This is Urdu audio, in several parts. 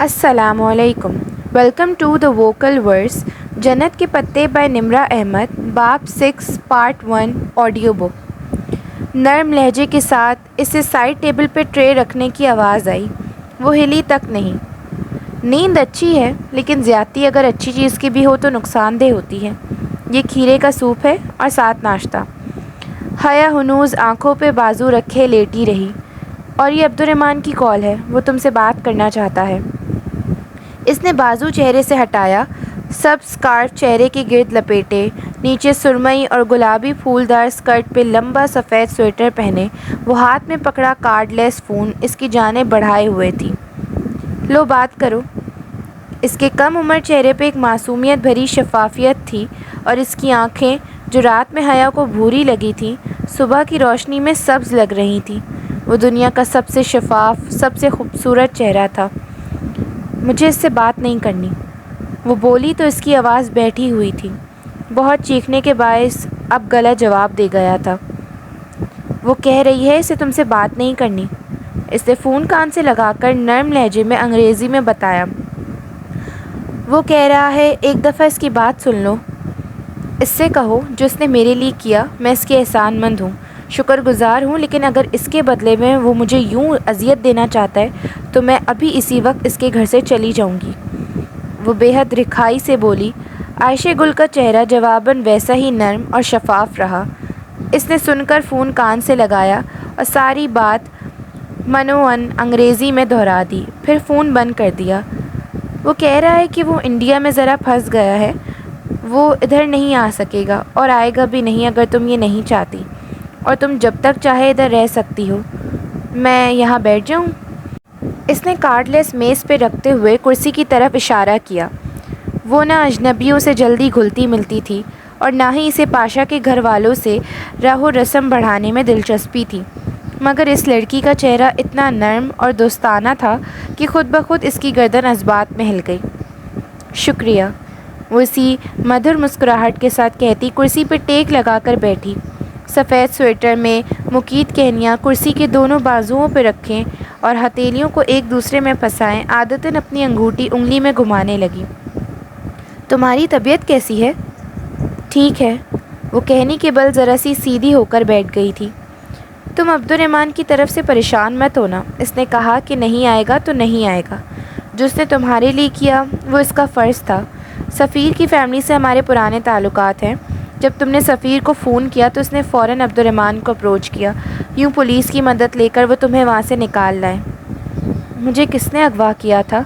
السلام علیکم. ویلکم ٹو دا ووکل ورس. جنت کے پتے بائی نمرہ احمد. باب 6 پارٹ 1 آڈیو بک. نرم لہجے کے ساتھ اسے سائڈ ٹیبل پہ ٹرے رکھنے کی آواز آئی. وہ ہلی تک نہیں. نیند اچھی ہے لیکن زیادتی اگر اچھی چیز کی بھی ہو تو نقصان دہ ہوتی ہے. یہ کھیرے کا سوپ ہے اور ساتھ ناشتہ. حیا ہنوز آنکھوں پہ بازو رکھے لیٹی رہی. اور یہ عبدالرحمن کی کال ہے. وہ تم سے بات کرنا چاہتا ہے. اس نے بازو چہرے سے ہٹایا. سب اسکارف چہرے کے گرد لپیٹے. نیچے سرمئی اور گلابی پھولدار اسکرٹ پہ لمبا سفید سویٹر پہنے. وہ ہاتھ میں پکڑا کارڈ لیس فون اس کی جانب بڑھائے ہوئے تھی. لو بات کرو. اس کے کم عمر چہرے پہ ایک معصومیت بھری شفافیت تھی اور اس کی آنکھیں جو رات میں حیا کو بھوری لگی تھیں صبح کی روشنی میں سبز لگ رہی تھیں. وہ دنیا کا سب سے شفاف سب سے خوبصورت چہرہ تھا. مجھے اس سے بات نہیں کرنی. وہ بولی تو اس کی آواز بیٹھی ہوئی تھی. بہت چیخنے کے باعث اب گلا جواب دے گیا تھا. وہ کہہ رہی ہے اسے تم سے بات نہیں کرنی. اس نے فون کان سے لگا کر نرم لہجے میں انگریزی میں بتایا. وہ کہہ رہا ہے ایک دفعہ اس کی بات سن لو. اس سے کہو جو اس نے میرے لیے کیا میں اس کی احسان مند ہوں, شکر گزار ہوں, لیکن اگر اس کے بدلے میں وہ مجھے یوں اذیت دینا چاہتا ہے تو میں ابھی اسی وقت اس کے گھر سے چلی جاؤں گی. وہ بے حد رکھائی سے بولی. عائشہ گل کا چہرہ جواباً ویسا ہی نرم اور شفاف رہا. اس نے سن کر فون کان سے لگایا اور ساری بات منوعن انگریزی میں دہرا دی. پھر فون بند کر دیا. وہ کہہ رہا ہے کہ وہ انڈیا میں ذرا پھنس گیا ہے. وہ ادھر نہیں آ سکے گا اور آئے گا بھی نہیں اگر تم یہ نہیں چاہتی, اور تم جب تک چاہے ادھر رہ سکتی ہو. میں یہاں بیٹھ جاؤں؟ اس نے کارڈ لیس میز پہ رکھتے ہوئے کرسی کی طرف اشارہ کیا. وہ نہ اجنبیوں سے جلدی گھلتی ملتی تھی اور نہ ہی اسے پاشا کے گھر والوں سے راہ و رسم بڑھانے میں دلچسپی تھی, مگر اس لڑکی کا چہرہ اتنا نرم اور دوستانہ تھا کہ خود بخود اس کی گردن اثبات میں ہل گئی. شکریہ, وہ اسی مدھر مسکراہٹ کے ساتھ کہتی کرسی پہ ٹیک لگا کر بیٹھی. سفید سویٹر میں مکید کہنیاں کرسی کے دونوں بازوؤں پہ رکھیں اور ہتھیلیوں کو ایک دوسرے میں پھنسائے عادتاً اپنی انگوٹھی انگلی میں گھمانے لگی. تمہاری طبیعت کیسی ہے؟ ٹھیک ہے. وہ کہنے کے بل ذرا سی سیدھی ہو کر بیٹھ گئی تھی. تم عبدالرحمن کی طرف سے پریشان مت ہونا. اس نے کہا کہ نہیں آئے گا تو نہیں آئے گا. جو اس نے تمہارے لیے کیا وہ اس کا فرض تھا. سفیر کی فیملی سے ہمارے پرانے تعلقات ہیں. جب تم نے سفیر کو فون کیا تو اس نے فوراً عبدالرحمن کو اپروچ کیا. یوں پولیس کی مدد لے کر وہ تمہیں وہاں سے نکال لائے. مجھے کس نے اغوا کیا تھا؟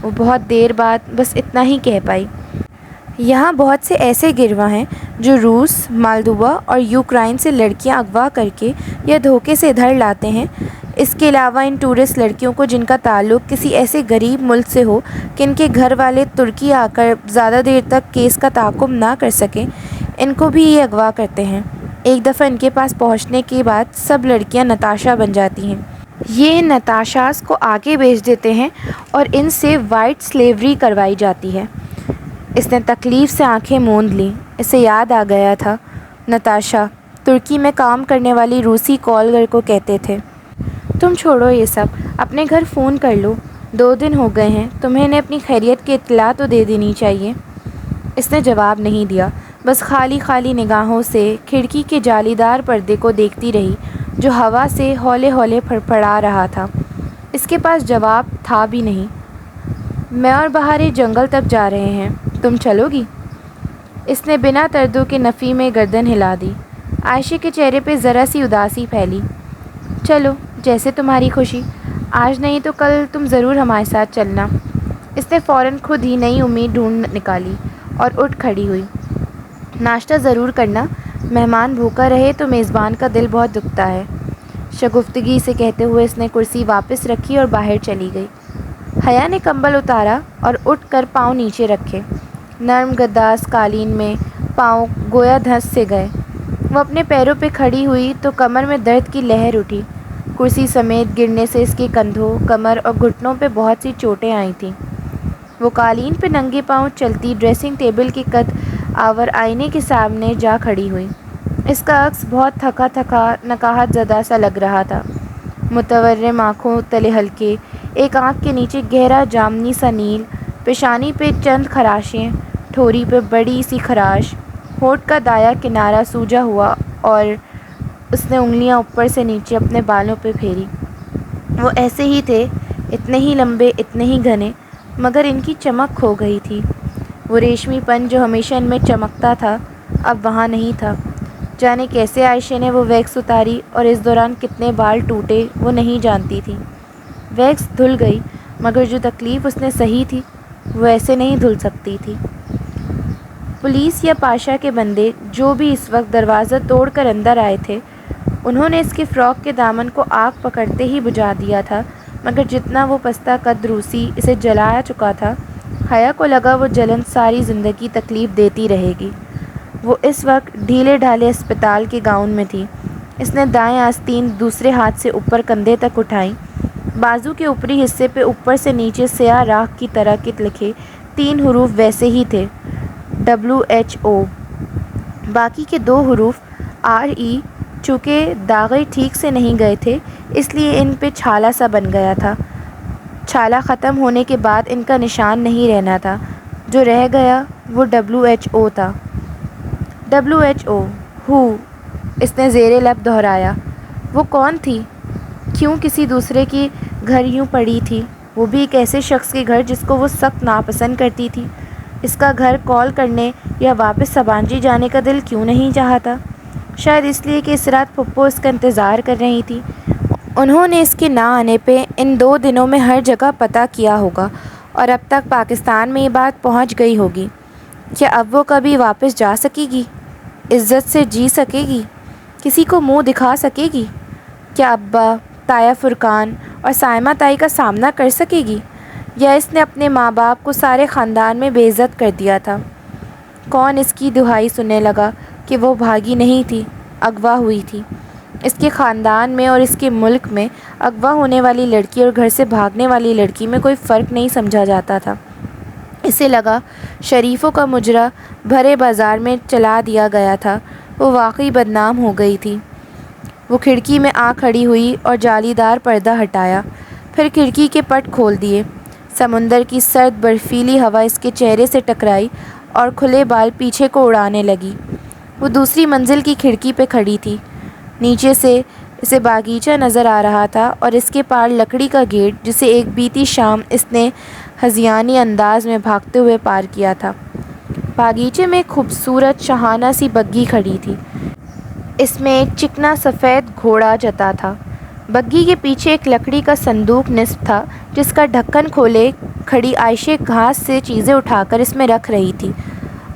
وہ بہت دیر بعد بس اتنا ہی کہہ پائی. یہاں بہت سے ایسے گروہ ہیں جو روس, مالدووا اور یوکرائن سے لڑکیاں اغوا کر کے یا دھوکے سے ادھر لاتے ہیں. اس کے علاوہ ان ٹورسٹ لڑکیوں کو جن کا تعلق کسی ایسے غریب ملک سے ہو کہ ان کے گھر والے ترکی آ کر زیادہ دیر تک کیس کا تعاقب نہ کر سکیں, ان کو بھی یہ اغوا کرتے ہیں. ایک دفعہ ان کے پاس پہنچنے کے بعد سب لڑکیاں نتاشا بن جاتی ہیں. یہ نتاشاز کو آگے بھیج دیتے ہیں اور ان سے وائٹ سلیوری کروائی جاتی ہے. اس نے تکلیف سے آنکھیں موند لیں. اسے یاد آ گیا تھا. نتاشا ترکی میں کام کرنے والی روسی کالگر کو کہتے تھے. تم چھوڑو یہ سب, اپنے گھر فون کر لو. 2 دن ہو گئے ہیں, تمہیں انہیں اپنی خیریت کی اطلاع تو دے دینی چاہیے. اس نے جواب نہیں دیا, بس خالی خالی نگاہوں سے کھڑکی کے جالی دار پردے کو دیکھتی رہی جو ہوا سے ہولے ہولے پھڑپڑا رہا تھا. اس کے پاس جواب تھا بھی نہیں. میں اور بہارے جنگل تک جا رہے ہیں, تم چلو گی؟ اس نے بنا تردو کے نفی میں گردن ہلا دی. عائشہ کے چہرے پہ ذرا سی اداسی پھیلی. چلو جیسے تمہاری خوشی. آج نہیں تو کل تم ضرور ہمارے ساتھ چلنا. اس نے فوراً خود ہی نئی امید ڈھونڈ نکالی اور اٹھ کھڑی ہوئی. ناشتہ ضرور کرنا. مہمان بھوکا رہے تو میزبان کا دل بہت دکھتا ہے. شگفتگی سے کہتے ہوئے اس نے کرسی واپس رکھی اور باہر چلی گئی. حیا نے کمبل اتارا اور اٹھ کر پاؤں نیچے رکھے. نرم گداز قالین میں پاؤں گویا دھنس سے گئے. وہ اپنے پیروں پہ کھڑی ہوئی تو کمر میں درد کی لہر اٹھی. کرسی سمیت گرنے سے اس کے کندھوں, کمر اور گھٹنوں پہ بہت سی چوٹیں آئی تھیں. وہ قالین پہ ننگے پاؤں چلتی ڈریسنگ ٹیبل کے قد آور آئینے کے سامنے جا کھڑی ہوئی. اس کا عکس بہت تھکا تھکا نکاہت زدہ سا لگ رہا تھا. متورم آنکھوں تلے ہلکے ایک آنکھ کے نیچے گہرا جامنی سا نیل، پیشانی پہ چند خراشیں، ٹھوری پہ بڑی سی خراش، ہونٹ کا دایاں کنارہ سوجا ہوا، اور اس نے انگلیاں اوپر سے نیچے اپنے بالوں پہ پھیری۔ وہ ایسے ہی تھے، اتنے ہی لمبے، اتنے ہی گھنے، مگر ان کی چمک کھو گئی تھی۔ وہ ریشمی پن جو ہمیشہ ان میں چمکتا تھا اب وہاں نہیں تھا۔ جانے کیسے عائشہ نے وہ ویکس اتاری اور اس دوران کتنے بال ٹوٹے وہ نہیں جانتی تھی۔ ویکس دھل گئی، مگر جو تکلیف اس نے سہی تھی وہ ایسے نہیں دھل سکتی تھی۔ پولیس یا پاشا کے بندے جو بھی اس وقت دروازہ توڑ کر اندر آئے تھے، انہوں نے اس کے فراک کے دامن کو آگ پکڑتے ہی بجھا دیا تھا، مگر جتنا وہ پستہ قد روسی اسے جلا چکا تھا، حیا کو لگا وہ جلن ساری زندگی تکلیف دیتی رہے گی۔ وہ اس وقت ڈھیلے ڈھالے اسپتال کے گاؤن میں تھی۔ اس نے دائیں آستین دوسرے ہاتھ سے اوپر کندھے تک اٹھائیں۔ بازو کے اوپری حصے پہ اوپر سے نیچے سیاہ راکھ کی طرح کے لکھے 3 حروف ویسے ہی تھے، WHO۔ باقی کے 2 حروف RE چونکہ داغے ٹھیک سے نہیں گئے تھے، اس لیے ان پہ چھالا سا بن گیا تھا۔ چھالا ختم ہونے کے بعد ان کا نشان نہیں رہنا تھا، جو رہ گیا وہ WHO تھا۔ WHO ہو، اس نے زیر لب دہرایا۔ وہ کون تھی؟ کیوں کسی دوسرے کی گھر یوں پڑی تھی؟ وہ بھی ایک ایسے شخص کے گھر جس کو وہ سخت ناپسند کرتی تھی۔ اس کا گھر کال کرنے یا واپس سبانجی جانے کا دل کیوں نہیں چاہتا؟ شاید اس لیے کہ اس رات پھپھو اس کا انتظار کر رہی تھی۔ انہوں نے اس کے نہ آنے پہ ان 2 دنوں میں ہر جگہ پتہ کیا ہوگا، اور اب تک پاکستان میں یہ بات پہنچ گئی ہوگی۔ کیا اب وہ کبھی واپس جا سکے گی؟ عزت سے جی سکے گی؟ کسی کو منہ دکھا سکے گی؟ کیا ابا، تایا فرقان اور سائمہ تائی کا سامنا کر سکے گی؟ یا اس نے اپنے ماں باپ کو سارے خاندان میں بے عزت کر دیا تھا؟ کون اس کی دہائی سننے لگا کہ وہ بھاگی نہیں تھی، اغوا ہوئی تھی؟ اس کے خاندان میں اور اس کے ملک میں اغوا ہونے والی لڑکی اور گھر سے بھاگنے والی لڑکی میں کوئی فرق نہیں سمجھا جاتا تھا۔ اسے لگا شریفوں کا مجرا بھرے بازار میں چلا دیا گیا تھا، وہ واقعی بدنام ہو گئی تھی۔ وہ کھڑکی میں آ کھڑی ہوئی اور جالی دار پردہ ہٹایا، پھر کھڑکی کے پٹ کھول دیے۔ سمندر کی سرد برفیلی ہوا اس کے چہرے سے ٹکرائی اور کھلے بال پیچھے کو اڑانے لگی۔ وہ دوسری منزل کی کھڑکی پہ کھڑی تھی۔ نیچے سے اسے باغیچہ نظر آ رہا تھا اور اس کے پار لکڑی کا گیٹ جسے ایک بیتی شام اس نے ہذیانی انداز میں بھاگتے ہوئے پار کیا تھا۔ باغیچے میں ایک خوبصورت شاہانہ سی بگھی کھڑی تھی۔ اس میں ایک چکنا سفید گھوڑا جتا تھا۔ بگھی کے پیچھے ایک لکڑی کا صندوق نصب تھا جس کا ڈھکن کھولے کھڑی عائشہ گھاس سے چیزیں اٹھا کر اس میں رکھ رہی تھی،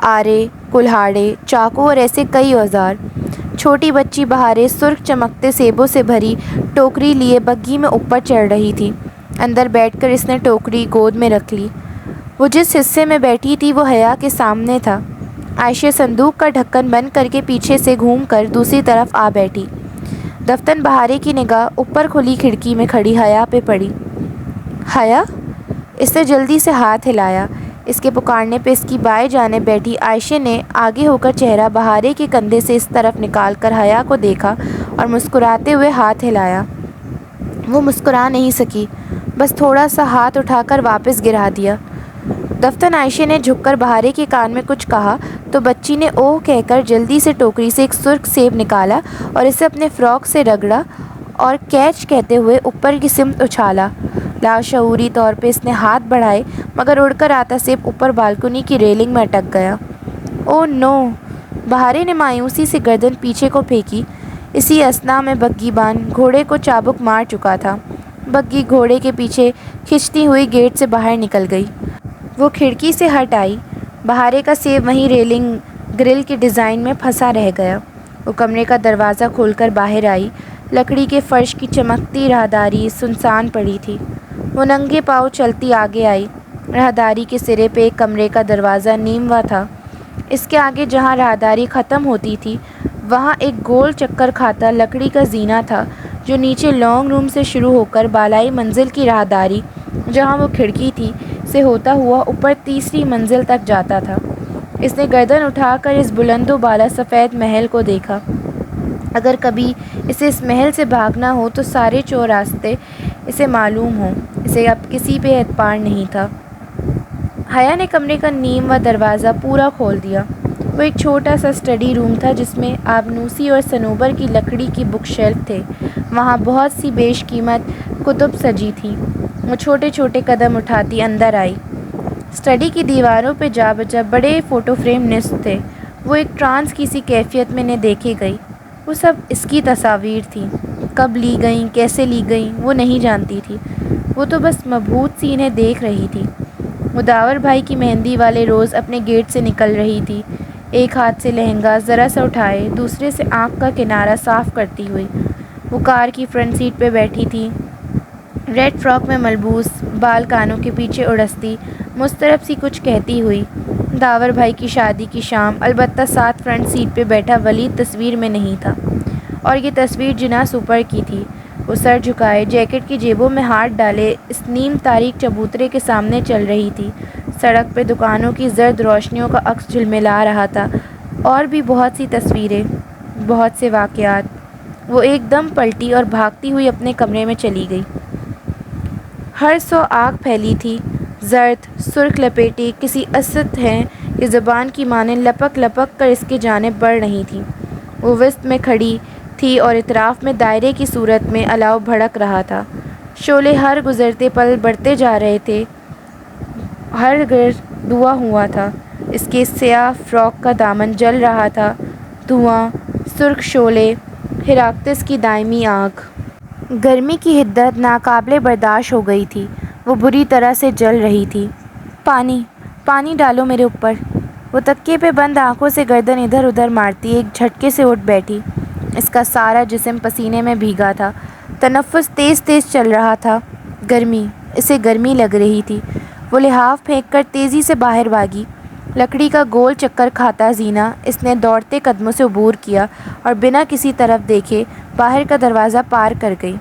آرے، کلہاڑے، چاقو اور ایسے کئی اوزار۔ چھوٹی بچی بہارے سرخ چمکتے سیبوں سے بھری ٹوکری لیے بگھی میں اوپر چڑھ رہی تھی۔ اندر بیٹھ کر اس نے ٹوکری گود میں رکھ لی۔ وہ جس حصے میں بیٹھی تھی وہ حیا کے سامنے تھا۔ عائشہ صندوق کا ڈھکن بند کر کے پیچھے سے گھوم کر دوسری طرف آ بیٹھی۔ دفتن بہارے کی نگاہ اوپر کھلی کھڑکی میں کھڑی حیا پہ پڑی۔ حیا؟ اس نے جلدی سے ہاتھ ہلایا۔ اس کے پکارنے پہ اس کی بائیں جانب بیٹھی عائشہ نے آگے ہو کر چہرہ بہارے کے کندھے سے اس طرف نکال کر حیا کو دیکھا اور مسکراتے ہوئے ہاتھ ہلایا۔ وہ مسکرا نہیں سکی، بس تھوڑا سا ہاتھ اٹھا کر واپس گرا دیا۔ دفتن عائشہ نے جھک کر بہارے کے کان میں کچھ کہا تو بچی نے اوہ کہہ کر جلدی سے ٹوکری سے ایک سرخ سیب نکالا اور اسے اپنے فراک سے رگڑا اور کیچ کہتے ہوئے اوپر کی سمت اچھالا۔ لاشعوری طور پہ اس نے ہاتھ بڑھائے مگر اڑ کر آتا سیب اوپر بالکنی کی ریلنگ میں اٹک گیا۔ اوہ نو! بہارے نے مایوسی سے گردن پیچھے کو پھینکی۔ اسی اثنا میں بگھی بان گھوڑے کو چابک مار چکا تھا۔ بگھی گھوڑے کے پیچھے کھنچتی ہوئی گیٹ سے باہر نکل گئی۔ وہ کھڑکی سے ہٹ آئی۔ بہارے کا سیب وہیں ریلنگ گرل کے ڈیزائن میں پھنسا رہ گیا۔ وہ کمرے کا دروازہ کھول کر باہر آئی۔ لکڑی کے فرش کی چمکتی راہداری سنسان پڑی تھی۔ وہ ننگے پاؤں چلتی آگے آئی۔ راہداری کے سرے پہ ایک کمرے کا دروازہ نیمواں تھا۔ اس کے آگے جہاں راہداری ختم ہوتی تھی وہاں ایک گول چکر کھاتا لکڑی کا زینہ تھا جو نیچے لانگ روم سے شروع ہو کر بالائی منزل کی راہداری جہاں وہ کھڑکی تھی سے ہوتا ہوا اوپر تیسری منزل تک جاتا تھا۔ اس نے گردن اٹھا کر اس بلند و بالا سفید محل کو دیکھا۔ اگر کبھی اسے اس محل سے بھاگنا ہو تو سارے چوراستے اسے معلوم ہو اسے اب کسی پہ اعتبار نہیں تھا۔ حیا نے کمرے کا نیم و دروازہ پورا کھول دیا۔ وہ ایک چھوٹا سا اسٹڈی روم تھا جس میں آبنوسی اور صنوبر کی لکڑی کی بک شیلف تھے۔ وہاں بہت سی بیش قیمت کتب سجی تھیں۔ وہ چھوٹے چھوٹے قدم اٹھاتی اندر آئی۔ اسٹڈی کی دیواروں پہ جا بجا بڑے فوٹو فریم نصب تھے۔ وہ ایک ٹرانس کی سی کیفیت میں نے دیکھی گئی۔ وہ سب اس کی تصاویر تھیں۔ کب لی گئیں، کیسے لی گئیں، وہ نہیں جانتی تھی۔ وہ تو بس مبہوت سی انہیں دیکھ رہی تھی۔ مداور بھائی کی مہندی والے روز اپنے گیٹ سے نکل رہی تھی، ایک ہاتھ سے لہنگا ذرا سا اٹھائے، دوسرے سے آنکھ کا کنارہ صاف کرتی ہوئی۔ وہ کار کی فرنٹ سیٹ پہ بیٹھی تھی، ریڈ فراک میں ملبوس، بال کانوں کے پیچھے اڑستی، مضطرب سی کچھ کہتی ہوئی۔ داور بھائی کی شادی کی شام، البتہ ساتھ فرنٹ سیٹ پہ بیٹھا ولید تصویر میں نہیں تھا، اور یہ تصویر جناح سپر کی تھی۔ وہ سر جھکائے، جیکٹ کی جیبوں میں ہاتھ ڈالے اس نیم تاریک چبوترے کے سامنے چل رہی تھی۔ سڑک پہ دکانوں کی زرد روشنیوں کا عکس جھلملا رہا تھا، اور بھی بہت سی تصویریں، بہت سے واقعات۔ وہ ایک دم پلٹی اور بھاگتی ہوئی اپنے کمرے میں چلی گئی۔ ہر سو آگ پھیلی تھی، زرد سرخ لپیٹیں کسی اسد ہیں کہ زبان کی مانند لپک لپک کر اس کی جانب بڑھ رہی تھیں۔ وہ وسط میں کھڑی تھی اور اطراف میں دائرے کی صورت میں الاؤ بھڑک رہا تھا۔ شعلے ہر گزرتے پل بڑھتے جا رہے تھے، ہر گرد دھواں ہوا تھا۔ اس کے سیاہ فراک کا دامن جل رہا تھا، دھواں، سرخ شعلے، ہیراکلیس کی دائمی آگ۔ گرمی کی حدت ناقابل برداشت ہو گئی تھی، وہ بری طرح سے جل رہی تھی۔ پانی، پانی ڈالو میرے اوپر۔ وہ تکیے پہ بند آنکھوں سے گردن ادھر ادھر مارتی ایک جھٹکے سے اٹھ بیٹھی۔ اس کا سارا جسم پسینے میں بھیگا تھا، تنفس تیز تیز چل رہا تھا۔ گرمی، اسے گرمی لگ رہی تھی۔ وہ لحاف پھینک کر تیزی سے باہر بھاگی۔ لکڑی کا گول چکر کھاتا زینہ اس نے دوڑتے قدموں سے عبور کیا اور بنا کسی طرف دیکھے باہر کا دروازہ پار کر گئی۔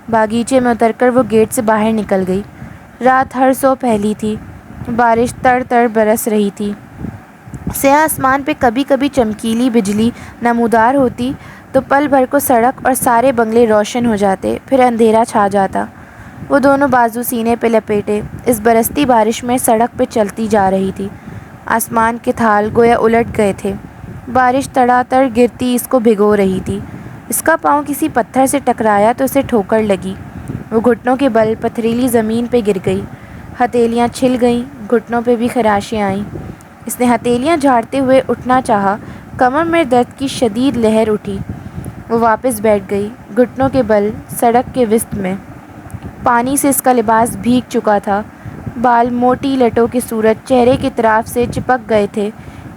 باغیچے میں اتر کر وہ گیٹ سے باہر نکل گئی۔ رات ہر سو پھیلی تھی، بارش تڑ تڑ برس رہی تھی۔ سیاہ آسمان پہ کبھی کبھی چمکیلی بجلی نمودار ہوتی تو پل بھر کو سڑک اور سارے بنگلے روشن ہو جاتے، پھر اندھیرا چھا جاتا۔ وہ دونوں بازو سینے پہ لپیٹے اس برستی بارش میں سڑک پہ چلتی جا رہی تھی۔ آسمان کے تھال گویا الٹ گئے تھے، بارش تڑا تڑ گرتی اس کو بھگو رہی تھی۔ اس کا پاؤں کسی پتھر سے ٹکرایا تو اسے ٹھوکر لگی، وہ گھٹنوں کے بل پتھریلی زمین پہ گر گئی۔ ہتھیلیاں چھل گئیں، گھٹنوں پہ بھی خراشیں آئیں۔ اس نے ہتھیلیاں جھاڑتے ہوئے اٹھنا چاہا، کمر میں درد کی شدید لہر اٹھی۔ وہ واپس بیٹھ گئی، گھٹنوں کے بل سڑک کے وسط میں۔ پانی سے اس کا لباس بھیگ چکا تھا، بال موٹی لٹوں کی صورت چہرے کی طرف سے چپک گئے تھے۔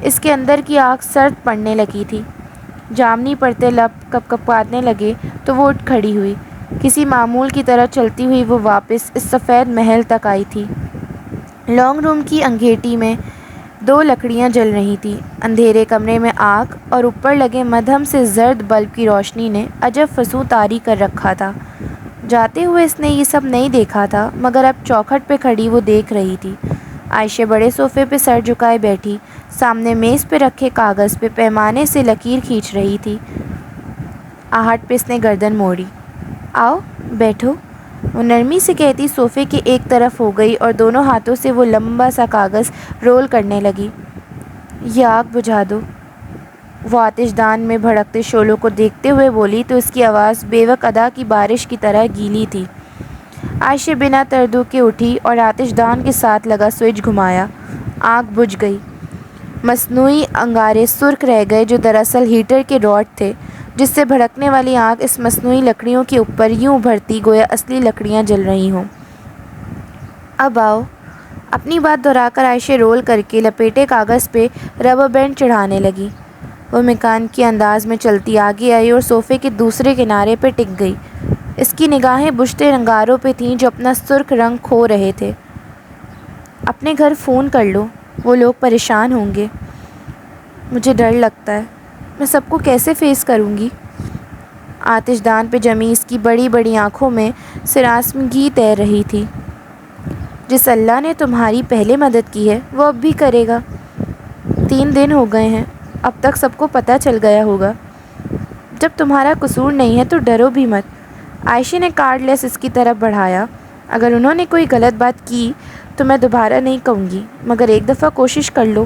اس کے اندر کی آگ سرد پڑنے لگی تھی، جامنی پڑتے لب کپ کپانے لگے تو وہ اٹھ کھڑی ہوئی۔ کسی معمول کی طرح چلتی ہوئی وہ واپس اس سفید محل تک آئی تھی۔ لانگ روم کی انگیٹھی میں دو لکڑیاں جل رہی تھیں۔ اندھیرے کمرے میں آگ اور اوپر لگے مدھم سے زرد بلب کی روشنی نے عجب فسوں طاری کر رکھا تھا۔ جاتے ہوئے اس نے یہ سب نہیں دیکھا تھا، مگر اب چوکھٹ پہ کھڑی وہ دیکھ رہی تھی۔ عائشہ بڑے صوفے پہ سر جھکائے بیٹھی، سامنے میز پہ رکھے کاغذ پہ پیمانے سے لکیر کھینچ رہی تھی۔ آہٹ پہ اس نے گردن موڑی۔ آؤ بیٹھو، وہ نرمی سے کہتی صوفے کے ایک طرف ہو گئی اور دونوں ہاتھوں سے وہ لمبا سا کاغذ رول کرنے لگی۔ یہ آگ بجھا دو، وہ آتش دان میں بھڑکتے شعلوں کو دیکھتے ہوئے بولی تو اس کی آواز بیوق ادا کی بارش کی طرح گیلی تھی۔ عائشہ بنا تردد کے اٹھی اور آتش دان کے ساتھ لگا سوئچ گھمایا۔ آگ بجھ گئی۔ مصنوعی انگارے سرخ رہ گئے جو دراصل ہیٹر کے راڈ تھے، جس سے بھڑکنے والی آگ اس مصنوعی لکڑیوں کے اوپر یوں ابھرتی گویا اصلی لکڑیاں جل رہی ہوں۔ اب آؤ، اپنی بات دہرا کر عائشہ رول کر کے لپیٹے کاغذ پہ ربر بینڈ چڑھانے لگی۔ وہ میکانیکی انداز میں چلتی آگے آئی اور صوفے کے دوسرے کنارے پہ ٹک گئی۔ اس کی نگاہیں بجھتے انگاروں پہ تھیں جو اپنا سرخ رنگ کھو رہے تھے۔ اپنے گھر فون کر لو، وہ لوگ پریشان ہوں گے۔ مجھے ڈر لگتا ہے، میں سب کو کیسے فیس کروں گی؟ آتش دان پہ جمی اس کی بڑی بڑی آنکھوں میں سراسیمگی تیر رہی تھی۔ جس اللہ نے تمہاری پہلے مدد کی ہے وہ اب بھی کرے گا۔ 3 دن ہو گئے ہیں، اب تک سب کو پتہ چل گیا ہوگا۔ جب تمہارا قصور نہیں ہے تو ڈرو بھی مت، عائشہ نے کارڈ لیس اس کی طرف بڑھایا۔ اگر انہوں نے کوئی غلط بات کی تو میں دوبارہ نہیں کہوں گی، مگر ایک دفعہ کوشش کر لو۔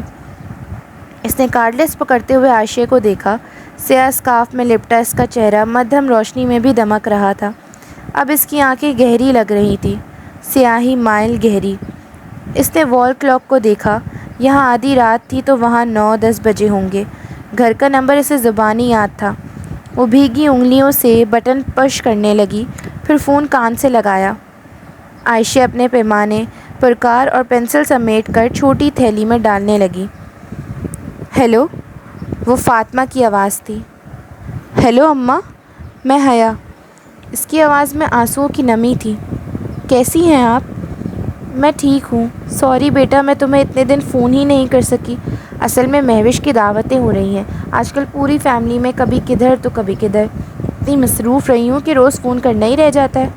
اس نے کارڈ لیس پکڑتے ہوئے عائشہ کو دیکھا۔ سیاہ اسکارف میں لپٹا اس کا چہرہ مدھم روشنی میں بھی دمک رہا تھا۔ اب اس کی آنکھیں گہری لگ رہی تھیں، سیاہی مائل گہری۔ اس نے وال کلاک کو دیکھا۔ یہاں آدھی رات تھی تو وہاں 9-10 بجے ہوں گے۔ گھر کا نمبر اسے زبانی یاد تھا۔ وہ بھیگی انگلیوں سے بٹن پش کرنے لگی، پھر فون کان سے لگایا۔ عائشہ اپنے پیمانے، پرکار اور پنسل سمیٹ کر چھوٹی تھیلی میں ڈالنے لگی۔ ہیلو، وہ فاطمہ کی آواز تھی۔ ہیلو اماں، میں حیا۔ اس کی آواز میں آنسوؤں کی نمی تھی۔ کیسی ہیں آپ؟ میں ٹھیک ہوں، سوری بیٹا میں تمہیں اتنے دن فون ہی نہیں کر سکی۔ اصل میں مہوش کی دعوتیں ہو رہی ہیں، آج کل پوری فیملی میں کبھی کدھر تو کبھی کدھر، اتنی مصروف رہی ہوں کہ روز فون کرنا ہی رہ جاتا ہے۔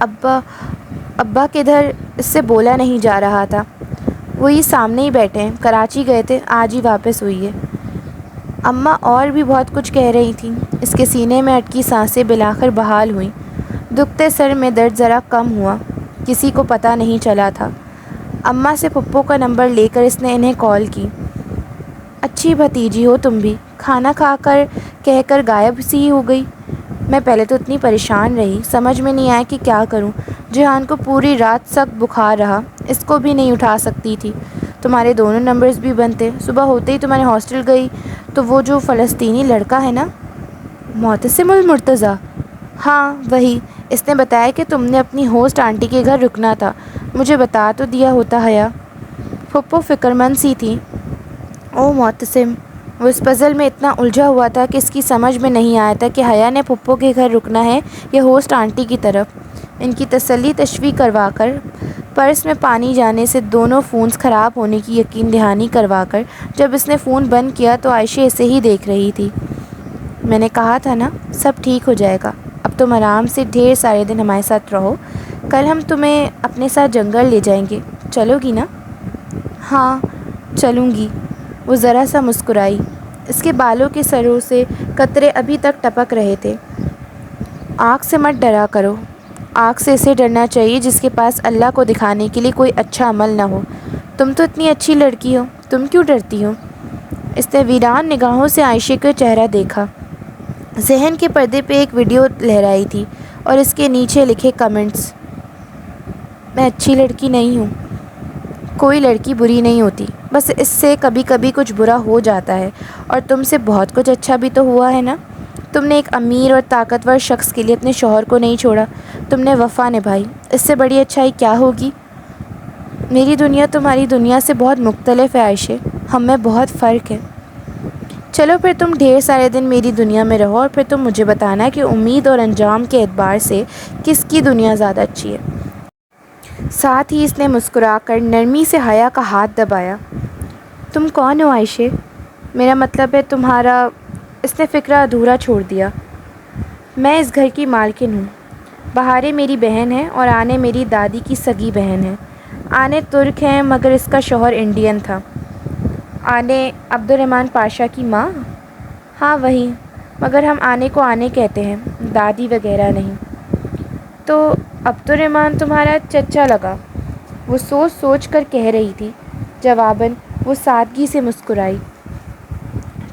ابا کدھر؟ اس سے بولا نہیں جا رہا تھا۔ وہی سامنے ہی بیٹھے ہیں، کراچی گئے تھے، آج ہی واپس ہوئی ہے۔ اماں اور بھی بہت کچھ کہہ رہی تھیں۔ اس کے سینے میں اٹکی سانسیں بالآخر بحال ہوئیں۔ دکھتے سر میں درد ذرا کم ہوا، کسی کو پتہ نہیں چلا تھا۔ اماں سے پھپھو کا نمبر لے کر اس نے انہیں کال کی۔ اچھی بھتیجی ہو تم بھی، کھانا کھا کر کہہ کر غائب سی ہو گئی۔ میں پہلے تو اتنی پریشان رہی، سمجھ میں نہیں آیا کہ کیا کروں۔ جہان کو پوری رات سخت بخار رہا، اس کو بھی نہیں اٹھا سکتی تھی۔ تمہارے دونوں نمبرز بھی بند تھے۔ صبح ہوتے ہی تمہارے ہاسٹل گئی تو وہ جو فلسطینی لڑکا ہے نا، معتصم المرتضیٰ، ہاں وہی، اس نے بتایا کہ تم نے اپنی ہوسٹ آنٹی کے گھر رکنا تھا۔ مجھے بتا تو دیا ہوتا حیا۔ پھپھو فکر مند سی تھی۔ او معتصم، وہ اس پزل میں اتنا الجھا ہوا تھا کہ اس کی سمجھ میں نہیں آیا تھا کہ حیا نے پھپھو کے گھر رکنا ہے یا ہوسٹ آنٹی کی طرف۔ ان کی تسلی تشویق کروا کر، پرس میں پانی جانے سے دونوں فونز خراب ہونے کی یقین دہانی کروا کر جب اس نے فون بند کیا تو عائشہ اسے ہی دیکھ رہی تھی۔ میں نے کہا تھا نا، سب ٹھیک ہو جائے گا۔ اب تم آرام سے ڈھیر سارے دن ہمارے ساتھ رہو، کل ہم تمہیں اپنے ساتھ جنگل لے جائیں گے، چلو گی نا؟ ہاں چلوں گی۔ وہ ذرا سا مسکرائی۔ اس کے بالوں کے سروں سے قطرے ابھی تک ٹپک رہے تھے۔ آنکھ سے مت ڈرا کرو، آنکھ سے اسے ڈرنا چاہیے جس کے پاس اللہ کو دکھانے کے لیے کوئی اچھا عمل نہ ہو۔ تم تو اتنی اچھی لڑکی ہو، تم کیوں ڈرتی ہو؟ اس نے ویران نگاہوں سے عائشہ کا چہرہ دیکھا۔ ذہن کے پردے پہ ایک ویڈیو لہرائی تھی اور اس کے نیچے لکھے کمنٹس۔ میں اچھی لڑکی نہیں ہوں، کوئی لڑکی بری نہیں ہوتی، بس اس سے کبھی کبھی کچھ برا ہو جاتا ہے، اور تم سے بہت کچھ اچھا بھی تو ہوا ہے نا۔ تم نے ایک امیر اور طاقتور شخص کے لیے اپنے شوہر کو نہیں چھوڑا، تم نے وفا نبھائی، اس سے بڑی اچھائی کیا ہوگی؟ میری دنیا تمہاری دنیا سے بہت مختلف ہے عائشہ، ہم میں بہت فرق ہے۔ چلو پھر تم ڈھیر سارے دن میری دنیا میں رہو اور پھر تم مجھے بتانا کہ امید اور انجام کے اعتبار سے کس کی دنیا زیادہ اچھی ہے۔ ساتھ ہی اس نے مسکرا کر نرمی سے حیا کا ہاتھ دبایا۔ تم کون ہو عائشہ؟ میرا مطلب ہے تمہارا، اس نے فکرہ ادھورا چھوڑ دیا۔ میں اس گھر کی مالکن ہوں۔ بہارے میری بہن ہے اور آنے میری دادی کی سگی بہن ہے۔ آنے ترک ہیں مگر اس کا شوہر انڈین تھا۔ آنے عبد الرحمن پاشا کی ماں؟ ہاں وہی، مگر ہم آنے کو آنے کہتے ہیں، دادی وغیرہ نہیں۔ تو عبد الرحمن تمہارا چچا لگا، وہ سوچ سوچ کر کہہ رہی تھی۔ جواباً وہ سادگی سے مسکرائی۔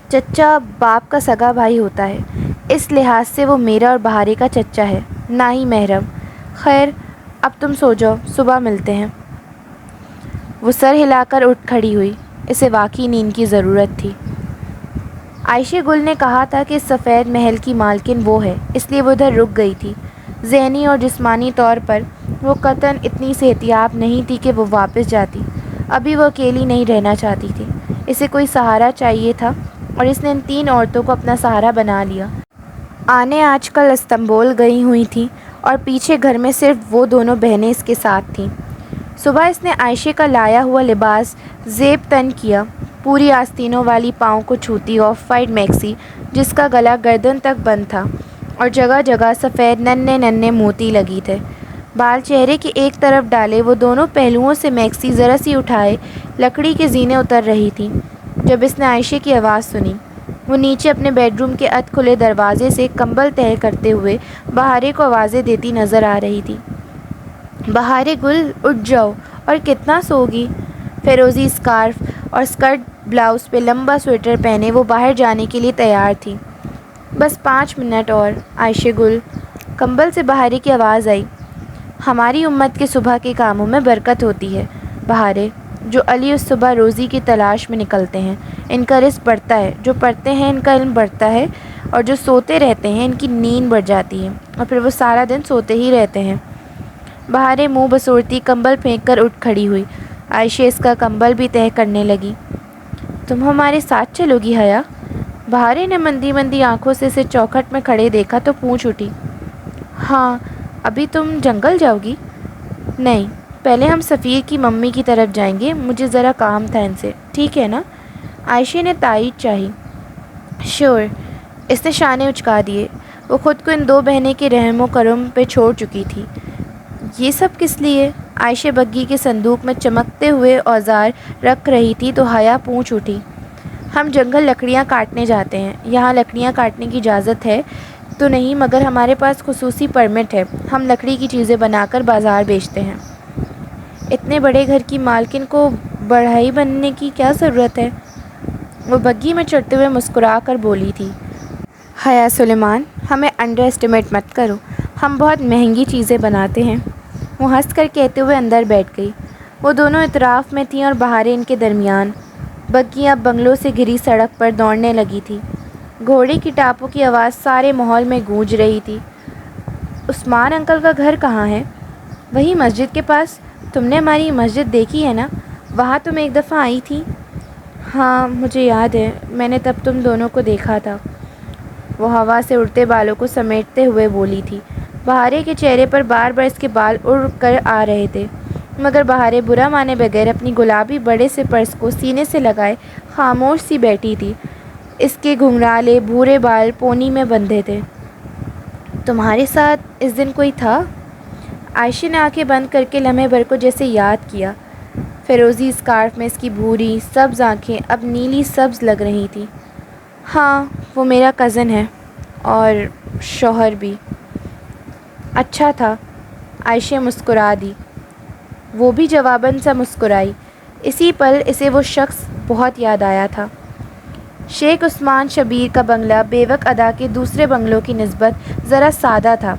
چچا باپ کا سگا بھائی ہوتا ہے، اس لحاظ سے وہ میرا اور بہارے کا چچا ہے، نہ ہی محرم۔ خیر اب تم سو جاؤ، صبح ملتے ہیں۔ وہ سر ہلا کر اٹھ کھڑی ہوئی، اسے واقعی نیند کی ضرورت تھی۔ عائشہ گل نے کہا تھا کہ سفید محل کی مالکن وہ ہے، اس لیے وہ ادھر رک گئی تھی۔ ذہنی اور جسمانی طور پر وہ قطعاً اتنی صحتیاب نہیں تھی کہ وہ واپس جاتی۔ ابھی وہ اکیلی نہیں رہنا چاہتی تھی، اسے کوئی سہارا چاہیے تھا، اور اس نے ان 3 عورتوں کو اپنا سہارا بنا لیا۔ آنے آج کل استنبول گئی ہوئی تھیں اور پیچھے گھر میں صرف وہ دونوں بہنیں اس کے ساتھ تھیں۔ صبح اس نے عائشہ کا لایا ہوا لباس زیب تن کیا، پوری آستینوں والی پاؤں کو چھوتی آف وائٹ میکسی جس کا گلا گردن تک بند تھا اور جگہ جگہ سفید ننھے ننھے موتی لگی تھے۔ بال چہرے کی ایک طرف ڈالے، وہ دونوں پہلوؤں سے میکسی ذرا سی اٹھائے لکڑی کے زینے اتر رہی تھی۔ جب اس نے عائشہ کی آواز سنی، وہ نیچے اپنے بیڈ روم کے ادھ کھلے دروازے سے کمبل تہہ کرتے ہوئے بہارے کو آوازیں دیتی نظر آ رہی تھی۔ بہارے گل، اٹھ جاؤ، اور کتنا سوگی؟ فیروزی اسکارف اور اسکرٹ بلاؤز پہ لمبا سویٹر پہنے وہ باہر جانے کے لیے تیار تھی۔ بس 5 منٹ اور عائشہ گل، کمبل سے بہارے کی آواز آئی۔ ہماری امت کے صبح کے کاموں میں برکت ہوتی ہے بہارے۔ جو علی اس صبح روزی کی تلاش میں نکلتے ہیں ان کا رزق بڑھتا ہے، جو پڑھتے ہیں ان کا علم بڑھتا ہے، اور جو سوتے رہتے ہیں ان کی نیند بڑھ جاتی ہے، اور پھر وہ سارا دن سوتے ہی رہتے ہیں۔ بہارے منہ بسورتی کمبل پھینک کر اٹھ کھڑی ہوئی۔ عائشہ اس کا کمبل بھی تہہ کرنے لگی۔ تم ہمارے ساتھ چلو گی حیا؟ بہارے نے مندی مندی آنکھوں سے اسے چوکھٹ میں کھڑے دیکھا تو پونچھ اٹھی۔ ہاں، ابھی تم جنگل جاؤ گی؟ نہیں، پہلے ہم سفیر کی ممی کی طرف جائیں گے، مجھے ذرا کام تھا ان سے، ٹھیک ہے نا؟ عائشہ نے تائید چاہی۔ شور۔ اس نے شانے اچکا دیے۔ وہ خود کو ان 2 بہنیں کے رحم و کرم پہ چھوڑ چکی تھی۔ یہ سب کس لیے؟ عائشہ بگی کے صندوق میں چمکتے ہوئے اوزار رکھ رہی تھی تو حیا پونچھ اٹھی۔ ہم جنگل لکڑیاں کاٹنے جاتے ہیں۔ یہاں لکڑیاں کاٹنے کی اجازت ہے تو نہیں، مگر ہمارے پاس خصوصی پرمٹ ہے۔ ہم لکڑی کی چیزیں بنا کر بازار بیچتے ہیں۔ اتنے بڑے گھر کی مالکن کو بڑھئی بننے کی کیا ضرورت ہے؟ وہ بگی میں چڑھتے ہوئے مسکرا کر بولی تھی۔ حیا سلیمان، ہمیں انڈر اسٹیمیٹ مت کرو، ہم بہت مہنگی چیزیں بناتے ہیں۔ وہ ہنس کر کہتے ہوئے اندر بیٹھ گئی۔ وہ دونوں اطراف میں تھیں اور بہارے ان کے درمیان۔ بگی اب بنگلوں سے گھری سڑک پر دوڑنے لگی تھی۔ گھوڑے کی ٹاپوں کی آواز سارے ماحول میں گونج رہی تھی۔ عثمان انکل کا گھر کہاں ہے؟ وہی مسجد کے پاس۔ تم نے ہماری مسجد دیکھی ہے نا؟ وہاں تم ایک دفعہ آئی تھی۔ ہاں مجھے یاد ہے، میں نے تب تم دونوں کو دیکھا تھا۔ وہ ہوا سے اڑتے بالوں کو سمیٹتے ہوئے بولی تھی۔ بہارے کے چہرے پر بار بار اس کے بال اڑ کر آ رہے تھے، مگر بہارے برا مانے بغیر اپنی گلابی بڑے سے پرس کو سینے سے لگائے خاموش سی بیٹھی تھی۔ اس کے گھنگرالے بھورے بال پونی میں بندھے تھے۔ تمہارے ساتھ اس دن کوئی تھا؟ عائشہ نے آنکھیں بند کر کے لمحے بھر کو جیسے یاد کیا۔ فیروزی اسکارف میں اس کی بھوری سبز آنکھیں اب نیلی سبز لگ رہی تھیں۔ ہاں، وہ میرا کزن ہے، اور شوہر بھی۔ اچھا تھا؟ عائشہ مسکرا دی۔ وہ بھی جواباً سا مسکرائی۔ اسی پل اسے وہ شخص بہت یاد آیا تھا۔ شیخ عثمان شبیر کا بنگلہ بیوک ادا کے دوسرے بنگلوں کی نسبت ذرا سادہ تھا۔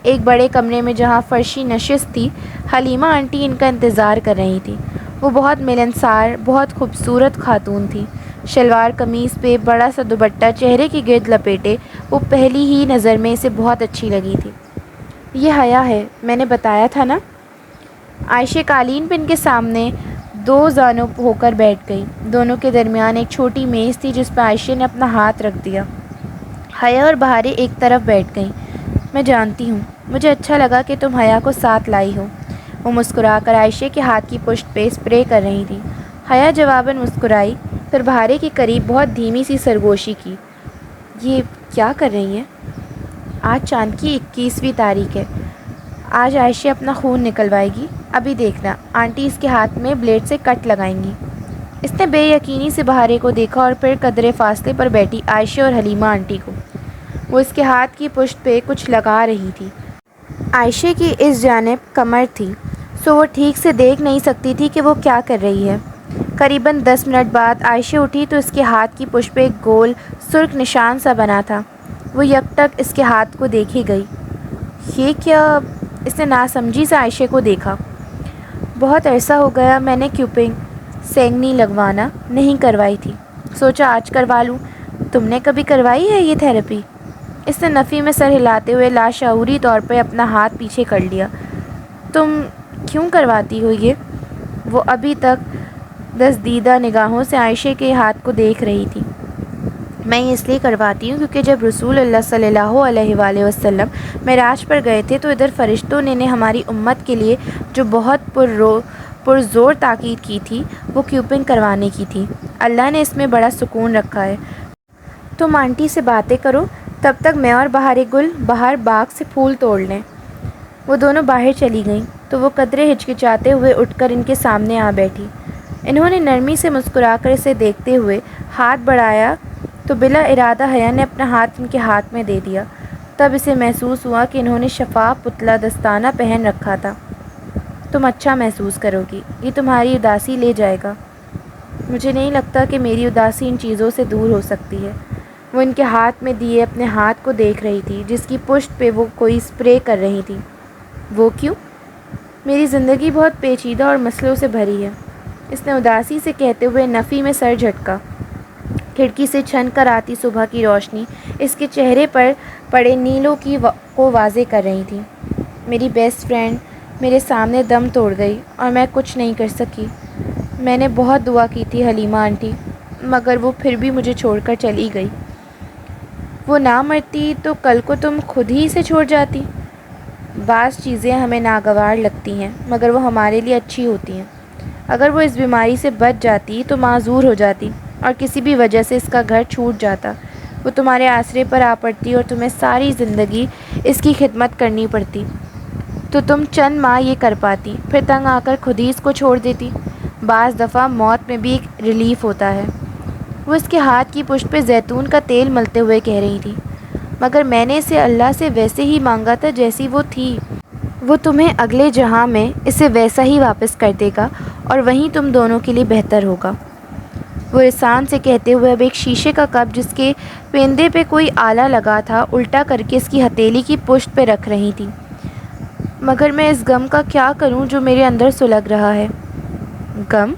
ایک بڑے کمرے میں جہاں فرشی نشست تھی، حلیمہ آنٹی ان کا انتظار کر رہی تھی۔ وہ بہت ملنسار، بہت خوبصورت خاتون تھی۔ شلوار قمیص پہ بڑا سا دوپٹہ چہرے کے گرد لپیٹے وہ پہلی ہی نظر میں اسے بہت اچھی لگی تھی۔ یہ حیا ہے، میں نے بتایا تھا نا؟ عائشہ قالین پہ ان کے سامنے 2 زانوں ہو کر بیٹھ گئی۔ دونوں کے درمیان ایک چھوٹی میز تھی جس پہ عائشہ نے اپنا ہاتھ رکھ دیا۔ حیا اور بہارے ایک طرف بیٹھ گئیں۔ میں جانتی ہوں، مجھے اچھا لگا کہ تم حیا کو ساتھ لائی ہو۔ وہ مسکرا کر عائشہ کے ہاتھ کی پشت پہ اسپرے کر رہی تھی۔ حیا جواباً مسکرائی، پھر بہارے کے قریب بہت دھیمی سی سرگوشی کی۔ یہ کیا کر رہی ہیں؟ آج چاند کی 21ویں تاریخ ہے۔ آج عائشہ اپنا خون نکلوائے گی، ابھی دیکھنا، آنٹی اس کے ہاتھ میں بلیڈ سے کٹ لگائیں گی۔ اس نے بے یقینی سے بہارے کو دیکھا اور پھر قدرے فاصلے پر بیٹھی عائشہ اور حلیمہ آنٹی کو۔ وہ اس کے ہاتھ کی پشت پہ کچھ لگا رہی تھی۔ عائشہ کی اس جانب کمر تھی، سو وہ ٹھیک سے دیکھ نہیں سکتی تھی کہ وہ کیا کر رہی ہے۔ قریباً 10 منٹ بعد عائشہ اٹھی تو اس کے ہاتھ کی پشت پہ ایک گول سرخ نشان سا بنا تھا۔ وہ یکٹک اس کے ہاتھ کو دیکھی گئی۔ یہ کیا؟ اس نے ناسمجھی سے عائشہ کو دیکھا۔ بہت عرصہ ہو گیا میں نے کیوپنگ سینگنی لگوانا نہیں کروائی تھی، سوچا آج کروا لوں۔ تم نے کبھی کروائی ہے یہ تھراپی؟ اس نے نفی میں سر ہلاتے ہوئے لاشعوری طور پہ اپنا ہاتھ پیچھے کر لیا۔ تم کیوں کرواتی ہو یہ؟ وہ ابھی تک دزدیدہ نگاہوں سے عائشہ کے ہاتھ کو دیکھ رہی تھی۔ میں یہ اس لیے کرواتی ہوں کیونکہ جب رسول اللہ صلی اللہ علیہ وآلہ وسلم معراج پر گئے تھے تو ادھر فرشتوں نے ہماری امت کے لیے جو بہت پرزور تاکید کی تھی وہ کیوپنگ کروانے کی تھی۔ اللہ نے اس میں بڑا سکون رکھا ہے۔ تم آنٹی سے باتیں کرو، تب تک میں اور بہارے گل باہر باغ سے پھول توڑ لیں۔ وہ دونوں باہر چلی گئیں تو وہ قدرے ہچکچاتے ہوئے اٹھ کر ان کے سامنے آ بیٹھی۔ انہوں نے نرمی سے مسکرا کر اسے دیکھتے ہوئے ہاتھ بڑھایا تو بلا ارادہ حیا نے اپنا ہاتھ ان کے ہاتھ میں دے دیا۔ تب اسے محسوس ہوا کہ انہوں نے شفاف پتلا دستانہ پہن رکھا تھا۔ تم اچھا محسوس کرو گی، یہ تمہاری اداسی لے جائے گا۔ مجھے نہیں لگتا کہ میری اداسی ان چیزوں سے دور ہو سکتی ہے۔ وہ ان کے ہاتھ میں دیے اپنے ہاتھ کو دیکھ رہی تھی جس کی پشت پہ وہ کوئی اسپرے کر رہی تھی۔ وہ کیوں؟ میری زندگی بہت پیچیدہ اور مسئلوں سے بھری ہے، اس نے اداسی سے کہتے ہوئے نفی میں سر جھٹکا۔ کھڑکی سے چھن کر آتی صبح کی روشنی اس کے چہرے پر پڑے نیلوں کو واضح کر رہی تھی۔ میری بیسٹ فرینڈ میرے سامنے دم توڑ گئی اور میں کچھ نہیں کر سکی۔ میں نے بہت دعا کی تھی حلیمہ آنٹی، مگر وہ پھر بھی مجھے چھوڑ کر چلی گئی۔ وہ نہ مرتی تو کل کو تم خود ہی اسے چھوڑ جاتی۔ بعض چیزیں ہمیں ناگوار لگتی ہیں مگر وہ ہمارے لیے اچھی ہوتی ہیں۔ اگر وہ اس بیماری سے بچ جاتی تو معذور ہو جاتی اور کسی بھی وجہ سے اس کا گھر چھوٹ جاتا، وہ تمہارے آسرے پر آ پڑتی اور تمہیں ساری زندگی اس کی خدمت کرنی پڑتی، تو تم چند ماہ یہ کر پاتی، پھر تنگ آ کر خود ہی اس کو چھوڑ دیتی۔ بعض دفعہ موت میں بھی ایک ریلیف ہوتا ہے۔ وہ اس کے ہاتھ کی پشت پہ زیتون کا تیل ملتے ہوئے کہہ رہی تھی، مگر میں نے اسے اللہ سے ویسے ہی مانگا تھا جیسی وہ تھی۔ وہ تمہیں اگلے جہاں میں اسے ویسا ہی واپس کر دے گا اور وہیں تم دونوں کے لیے بہتر ہوگا۔ وہ رسان سے کہتے ہوئے اب ایک شیشے کا کپ جس کے پیندے پہ کوئی آلہ لگا تھا الٹا کر کے اس کی ہتھیلی کی پشت پہ رکھ رہی تھی۔ مگر میں اس غم کا کیا کروں جو میرے اندر سلگ رہا ہے؟ غم؟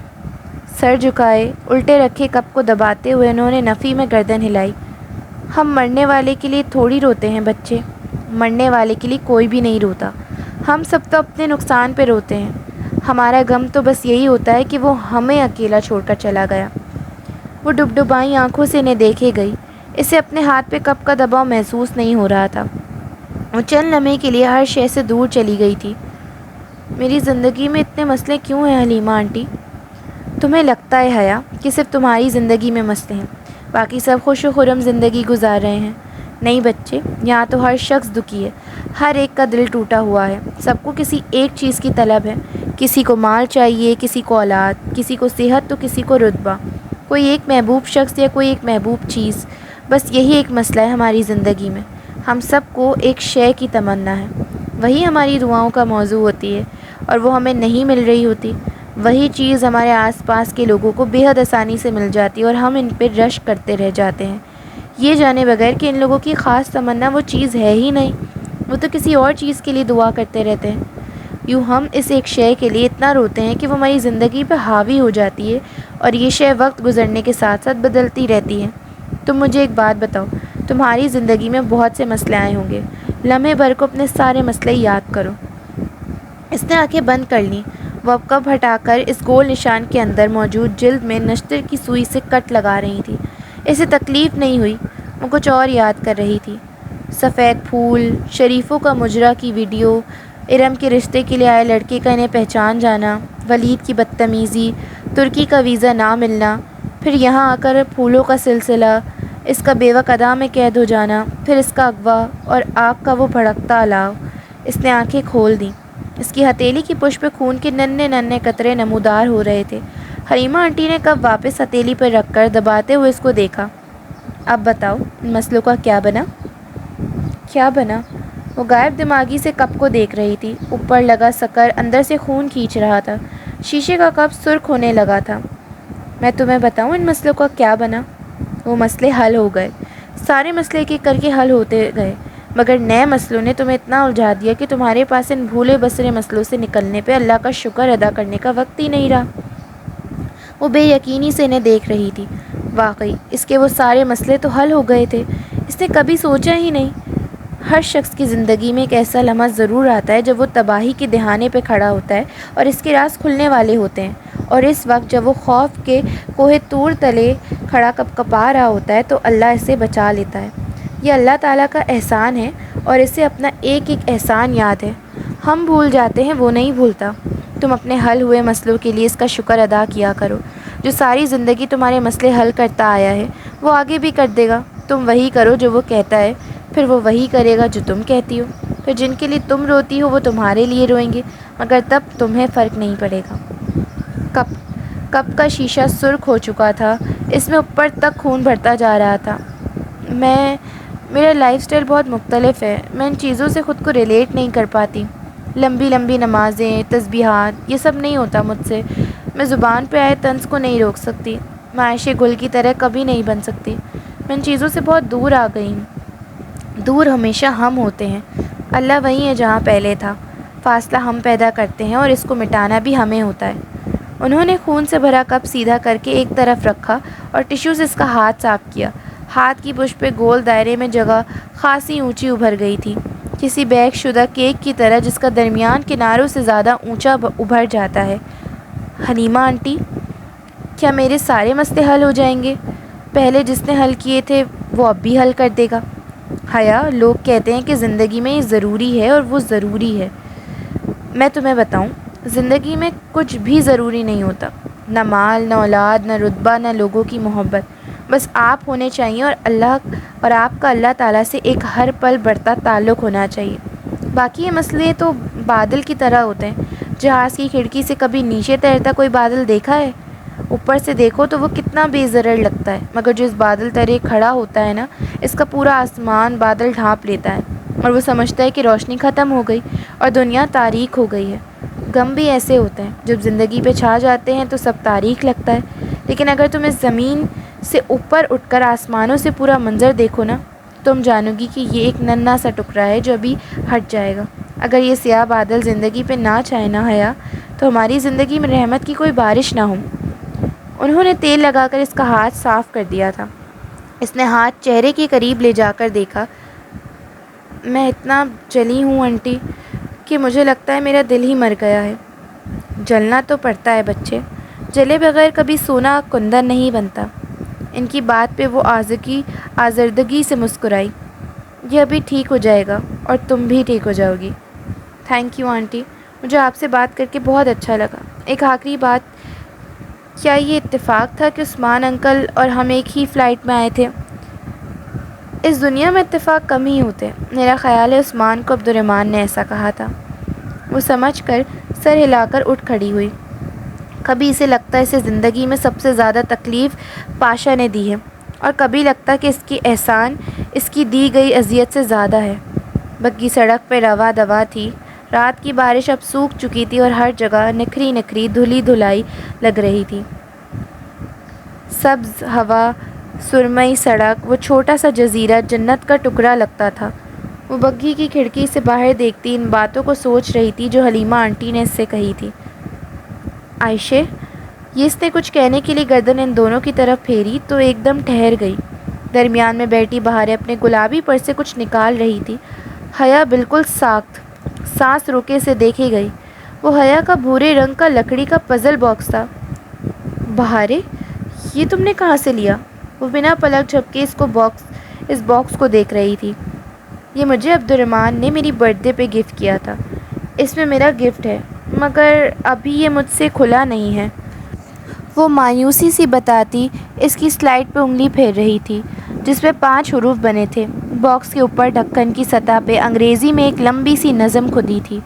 سر جھکائے الٹے رکھے کپ کو دباتے ہوئے انہوں نے نفی میں گردن ہلائی۔ ہم مرنے والے کے لیے تھوڑی روتے ہیں بچے، مرنے والے کے لیے کوئی بھی نہیں روتا، ہم سب تو اپنے نقصان پہ روتے ہیں۔ ہمارا غم تو بس یہی ہوتا ہے کہ وہ ہمیں اکیلا چھوڑ کر چلا گیا۔ وہ ڈبڈبائی آنکھوں سے انہیں دیکھے گئی، اسے اپنے ہاتھ پہ کپ کا دباؤ محسوس نہیں ہو رہا تھا۔ وہ چند لمحے کے لیے ہر شے سے دور چلی گئی تھی۔ میری زندگی میں اتنے مسئلے کیوں ہیں حلیمہ آنٹی؟ تمہیں لگتا ہے حیا کہ صرف تمہاری زندگی میں مسئلے ہیں، باقی سب خوش و خرم زندگی گزار رہے ہیں؟ نہیں بچے، یہاں تو ہر شخص دکھی ہے، ہر ایک کا دل ٹوٹا ہوا ہے، سب کو کسی ایک چیز کی طلب ہے، کسی کو مال چاہیے، کسی کو اولاد، کسی کو صحت تو کسی کو رتبہ، کوئی ایک محبوب شخص یا کوئی ایک محبوب چیز۔ بس یہی ایک مسئلہ ہے ہماری زندگی میں، ہم سب کو ایک شے کی تمنا ہے، وہی ہماری دعاؤں کا موضوع ہوتی ہے اور وہ ہمیں نہیں مل رہی ہوتی۔ وہی چیز ہمارے آس پاس کے لوگوں کو بے حد آسانی سے مل جاتی ہے اور ہم ان پہ رشک کرتے رہ جاتے ہیں، یہ جانے بغیر کہ ان لوگوں کی خاص تمنا وہ چیز ہے ہی نہیں، وہ تو کسی اور چیز کے لیے دعا کرتے رہتے ہیں۔ یوں ہم اس ایک شے کے لیے اتنا روتے ہیں کہ وہ ہماری زندگی پہ حاوی ہو جاتی ہے اور یہ شے وقت گزرنے کے ساتھ ساتھ بدلتی رہتی ہے۔ تم مجھے ایک بات بتاؤ، تمہاری زندگی میں بہت سے مسئلے آئے ہوں گے، لمحے بھر کو اپنے سارے مسئلے یاد کرو۔ اس نے آنکھیں بند کر لیں۔ وہ اب کپ ہٹا کر اس گول نشان کے اندر موجود جلد میں نشتر کی سوئی سے کٹ لگا رہی تھی۔ اسے تکلیف نہیں ہوئی، وہ کچھ اور یاد کر رہی تھی۔ سفید پھول، شریفوں کا مجرا کی ویڈیو، ارم کے رشتے کے لیے آئے لڑکے کا انہیں پہچان جانا، ولید کی بدتمیزی، ترکی کا ویزا نہ ملنا، پھر یہاں آ کر پھولوں کا سلسلہ، اس کا بیوہ ادا میں قید ہو جانا، پھر اس کا اغوا اور آگ کا وہ بھڑکتا الاؤ۔ اس نے آنکھیں کھول دیں۔ اس کی ہتھیلی کی پشت پہ خون کے ننھے ننھے قطرے نمودار ہو رہے تھے۔ حلیمہ آنٹی نے کپ واپس ہتھیلی پر رکھ کر دباتے ہوئے اس کو دیکھا۔ اب بتاؤ ان مسئلوں کا کیا بنا؟ کیا بنا؟ وہ غائب دماغی سے کپ کو دیکھ رہی تھی۔ اوپر لگا سکر اندر سے خون کھینچ رہا تھا، شیشے کا کپ سرخ ہونے لگا تھا۔ میں تمہیں بتاؤں ان مسئلوں کا کیا بنا؟ وہ مسئلے حل ہو گئے، سارے مسئلے ایک ایک کر کے حل ہوتے گئے، مگر نئے مسئلوں نے تمہیں اتنا الجھا دیا کہ تمہارے پاس ان بھولے بسرے مسئلوں سے نکلنے پہ اللہ کا شکر ادا کرنے کا وقت ہی نہیں رہا۔ وہ بے یقینی سے انہیں دیکھ رہی تھی۔ واقعی اس کے وہ سارے مسئلے تو حل ہو گئے تھے، اس نے کبھی سوچا ہی نہیں۔ ہر شخص کی زندگی میں ایک ایسا لمحہ ضرور آتا ہے جب وہ تباہی کے دہانے پہ کھڑا ہوتا ہے اور اس کے راز کھلنے والے ہوتے ہیں، اور اس وقت جب وہ خوف کے کوہ طور تلے کھڑا کپا رہا ہوتا ہے تو اللہ اسے بچا لیتا ہے۔ یہ اللہ تعالیٰ کا احسان ہے اور اسے اپنا ایک ایک احسان یاد ہے، ہم بھول جاتے ہیں، وہ نہیں بھولتا۔ تم اپنے حل ہوئے مسئلوں کے لیے اس کا شکر ادا کیا کرو۔ جو ساری زندگی تمہارے مسئلے حل کرتا آیا ہے وہ آگے بھی کر دے گا۔ تم وہی کرو جو وہ کہتا ہے، پھر وہ وہی کرے گا جو تم کہتی ہو، پھر جن کے لیے تم روتی ہو وہ تمہارے لیے روئیں گے، مگر تب تمہیں فرق نہیں پڑے گا۔ کپ کپ کا شیشہ سرخ ہو چکا تھا، اس میں اوپر تک خون بھرتا جا رہا تھا۔ میرا لائف سٹائل بہت مختلف ہے، میں ان چیزوں سے خود کو ریلیٹ نہیں کر پاتی۔ لمبی لمبی نمازیں، تسبیحات، یہ سب نہیں ہوتا مجھ سے۔ میں زبان پہ آئے طنز کو نہیں روک سکتی، میں عائشہ گل کی طرح کبھی نہیں بن سکتی۔ میں ان چیزوں سے بہت دور آ گئی ہوں۔ دور ہمیشہ ہم ہوتے ہیں، اللہ وہیں ہے جہاں پہلے تھا۔ فاصلہ ہم پیدا کرتے ہیں اور اس کو مٹانا بھی ہمیں ہوتا ہے۔ انہوں نے خون سے بھرا کپ سیدھا کر کے ایک طرف رکھا اور ٹشو سے اس کا ہاتھ صاف کیا۔ ہاتھ کی پشت پہ گول دائرے میں جگہ خاصی اونچی ابھر گئی تھی، کسی بیک شدہ کیک کی طرح جس کا درمیان کناروں سے زیادہ اونچا ابھر جاتا ہے۔ حلیمہ آنٹی، کیا میرے سارے مسئلے حل ہو جائیں گے؟ پہلے جس نے حل کیے تھے وہ اب بھی حل کر دے گا؟ حیا، لوگ کہتے ہیں کہ زندگی میں یہ ضروری ہے اور وہ ضروری ہے۔ میں تمہیں بتاؤں، زندگی میں کچھ بھی ضروری نہیں ہوتا، نہ مال، نہ اولاد، نہ رتبہ، نہ لوگوں کی محبت۔ بس آپ ہونے چاہیے اور آپ کا اللہ تعالیٰ سے ایک ہر پل بڑھتا تعلق ہونا چاہیے۔ باقی یہ مسئلے تو بادل کی طرح ہوتے ہیں۔ جہاز کی کھڑکی سے کبھی نیچے تیرتا کوئی بادل دیکھا ہے؟ اوپر سے دیکھو تو وہ کتنا بے ضرر لگتا ہے، مگر جو اس بادل ترے کھڑا ہوتا ہے نا، اس کا پورا آسمان بادل ڈھانپ لیتا ہے اور وہ سمجھتا ہے کہ روشنی ختم ہو گئی اور دنیا تاریک ہو گئی ہے۔ غم بھی ایسے ہوتے ہیں، جب زندگی پہ چھا جاتے ہیں تو سب تاریک لگتا ہے، لیکن اگر تم اس زمین سے اوپر اٹھ کر آسمانوں سے پورا منظر دیکھو نا، تم جانو گی کہ یہ ایک ننھا سا ٹکڑا ہے جو ابھی ہٹ جائے گا۔ اگر یہ سیاہ بادل زندگی پہ نہ چھائے نہ حیا، تو ہماری زندگی میں رحمت کی کوئی بارش نہ ہو۔ انہوں نے تیل لگا کر اس کا ہاتھ صاف کر دیا تھا۔ اس نے ہاتھ چہرے کے قریب لے جا کر دیکھا۔ میں اتنا جلی ہوں آنٹی کہ مجھے لگتا ہے میرا دل ہی مر گیا ہے۔ جلنا تو پڑتا ہے بچے، جلے بغیر کبھی سونا کندن نہیں بنتا۔ ان کی بات پہ وہ آزردگی سے مسکرائی۔ یہ ابھی ٹھیک ہو جائے گا اور تم بھی ٹھیک ہو جاؤ گی۔ تھینک یو آنٹی، مجھے آپ سے بات کر کے بہت اچھا لگا۔ ایک آخری بات، کیا یہ اتفاق تھا کہ عثمان انکل اور ہم ایک ہی فلائٹ میں آئے تھے؟ اس دنیا میں اتفاق کم ہی ہوتے، میرا خیال ہے عثمان کو عبدالرحمن نے ایسا کہا تھا۔ وہ سمجھ کر سر ہلا کر اٹھ کھڑی ہوئی۔ کبھی اسے لگتا ہے اسے زندگی میں سب سے زیادہ تکلیف پاشا نے دی ہے، اور کبھی لگتا کہ اس کی احسان اس کی دی گئی اذیت سے زیادہ ہے۔ بگی سڑک پہ رواں دواں تھی۔ رات کی بارش اب سوکھ چکی تھی اور ہر جگہ نکھری نکھری دھلی دھلائی لگ رہی تھی۔ سبز ہوا، سرمئی سڑک، وہ چھوٹا سا جزیرہ جنت کا ٹکڑا لگتا تھا۔ وہ بگھی کی کھڑکی سے باہر دیکھتی ان باتوں کو سوچ رہی تھی جو حلیمہ آنٹی نے اس سے کہی تھی۔ عائشہ، یہ اس نے کچھ کہنے کے لیے گردن ان دونوں کی طرف پھیری تو ایک دم ٹھہر گئی۔ درمیان میں بیٹھی بہاریں اپنے گلابی پرس سے کچھ نکال رہی تھی۔ حیا بالکل ساکت، سانس روکے سے دیکھے گئی۔ وہ حیا کا بھورے رنگ کا لکڑی کا پزل باکس تھا۔ بہاریں، یہ تم نے کہاں سے لیا؟ وہ بنا پلک جھپکے اس باکس کو دیکھ رہی تھی۔ یہ مجھے عبدالرحمن نے میری برتھ ڈے پہ گفٹ کیا تھا۔ اس میں میرا گفٹ ہے، مگر ابھی یہ مجھ سے کھلا نہیں ہے۔ وہ مایوسی سی بتاتی اس کی سلائڈ پہ انگلی پھیر رہی تھی جس پہ 5 حروف بنے تھے۔ باکس کے اوپر ڈھکن کی سطح پہ انگریزی میں ایک لمبی سی نظم کھدی تھی۔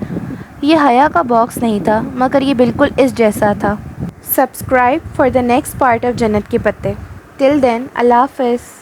یہ حیا کا باکس نہیں تھا، مگر یہ بالکل اس جیسا تھا۔ Subscribe for the next part of جنت کے پتے۔ ٹل دین، اللہ حافظ۔